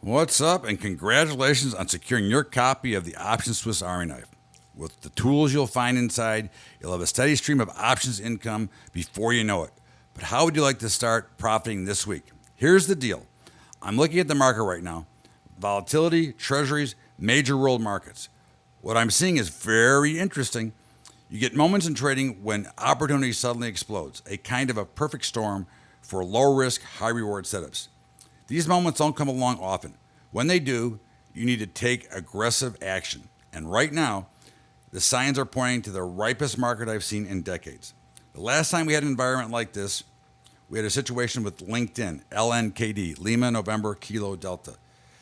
What's up, and congratulations on securing your copy of the Options Swiss Army Knife. With the tools you'll find inside, you'll have a steady stream of options income before you know it. But how would you like to start profiting this week? Here's the deal. I'm looking at the market right now. Volatility, treasuries, major world markets. What I'm seeing is very interesting. You get moments in trading when opportunity suddenly explodes, a kind of a perfect storm for low risk, high reward setups. These moments don't come along often. When they do, you need to take aggressive action. And right now, the signs are pointing to the ripest market I've seen in decades. The last time we had an environment like this, we had a situation with LinkedIn, LNKD, Lima, November, Kilo, Delta.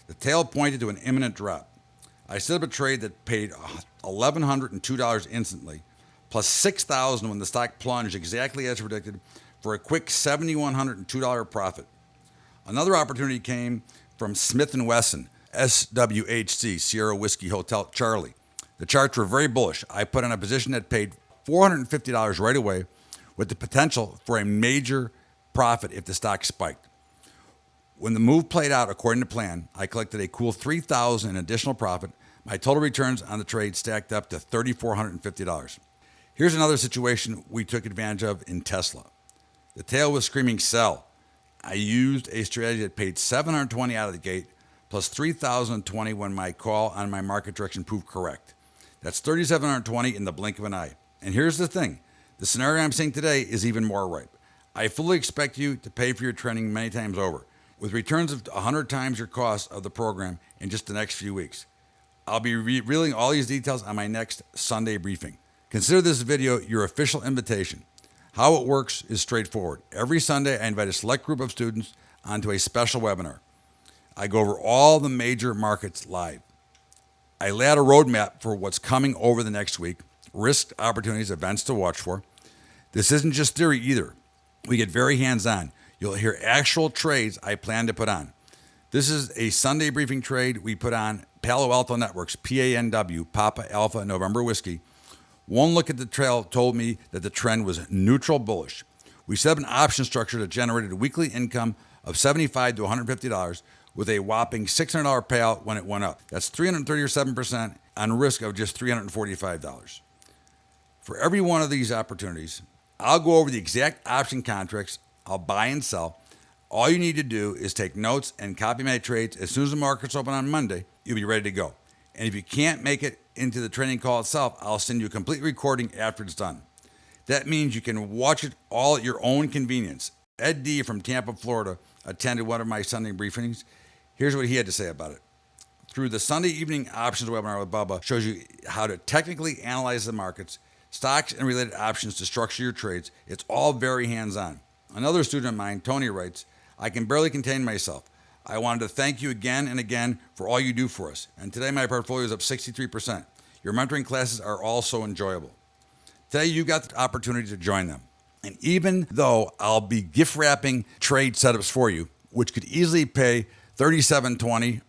The tail pointed to an imminent drop. I set up a trade that paid $1,102 instantly, plus $6,000 when the stock plunged exactly as predicted for a quick $7,102 profit. Another opportunity came from Smith & Wesson, SWHC, Sierra Whiskey Hotel Charlie. The charts were very bullish. I put on a position that paid $450 right away with the potential for a major profit if the stock spiked. When the move played out according to plan, I collected a cool $3,000 in additional profit. My total returns on the trade stacked up to $3,450. Here's another situation we took advantage of in Tesla. The tail was screaming sell. I used a strategy that paid $720 out of the gate, plus $3,020 when my call on my market direction proved correct. That's $3,720 in the blink of an eye. And here's the thing. The scenario I'm seeing today is even more ripe. I fully expect you to pay for your training many times over, with returns of 100 times your cost of the program in just the next few weeks. I'll be revealing all these details on my next Sunday briefing. Consider this video your official invitation. How it works is straightforward. Every Sunday, I invite a select group of students onto a special webinar. I go over all the major markets live. I lay out a roadmap for what's coming over the next week, risks, opportunities, events to watch for. This isn't just theory either. We get very hands-on. You'll hear actual trades I plan to put on. This is a Sunday briefing trade we put on Palo Alto Networks, PANW, Papa Alpha November Whiskey. One look at the trail told me that the trend was neutral bullish. We set up an option structure that generated a weekly income of $75 to $150 with a whopping $600 payout when it went up. That's 337% on risk of just $345. For every one of these opportunities, I'll go over the exact option contracts I'll buy and sell. All you need to do is take notes and copy my trades. As soon as the markets open on Monday, you'll be ready to go. And if you can't make it into the training call itself, I'll send you a complete recording after it's done. That means you can watch it all at your own convenience. Ed D. from Tampa, Florida, attended one of my Sunday briefings. Here's what he had to say about it. Through the Sunday evening options webinar with Bubba shows you how to technically analyze the markets, stocks, and related options to structure your trades. It's all very hands-on. Another student of mine, Tony, writes, I can barely contain myself. I wanted to thank you again and again for all you do for us. And today my portfolio is up 63%. Your mentoring classes are also enjoyable. Today you got the opportunity to join them. And even though I'll be gift wrapping trade setups for you, which could easily pay $3,720,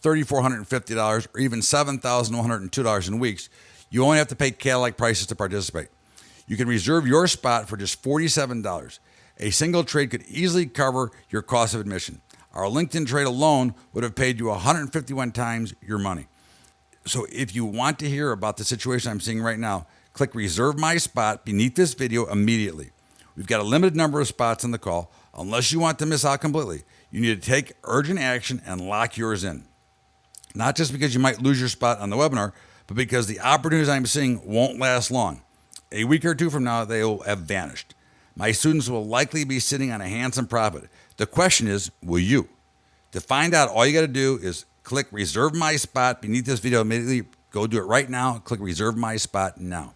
$3,450, or even $7,102 in weeks, you only have to pay Cadillac prices to participate. You can reserve your spot for just $47. A single trade could easily cover your cost of admission. Our LinkedIn trade alone would have paid you 151 times your money. So if you want to hear about the situation I'm seeing right now, click reserve my spot beneath this video immediately. We've got a limited number of spots on the call. Unless you want to miss out completely, you need to take urgent action and lock yours in. Not just because you might lose your spot on the webinar, but because the opportunities I'm seeing won't last long. A week or two from now, they will have vanished. My students will likely be sitting on a handsome profit. The question is, will you? To find out, all you got to do is click reserve my spot beneath this video immediately. Go do it right now. Click reserve my spot now.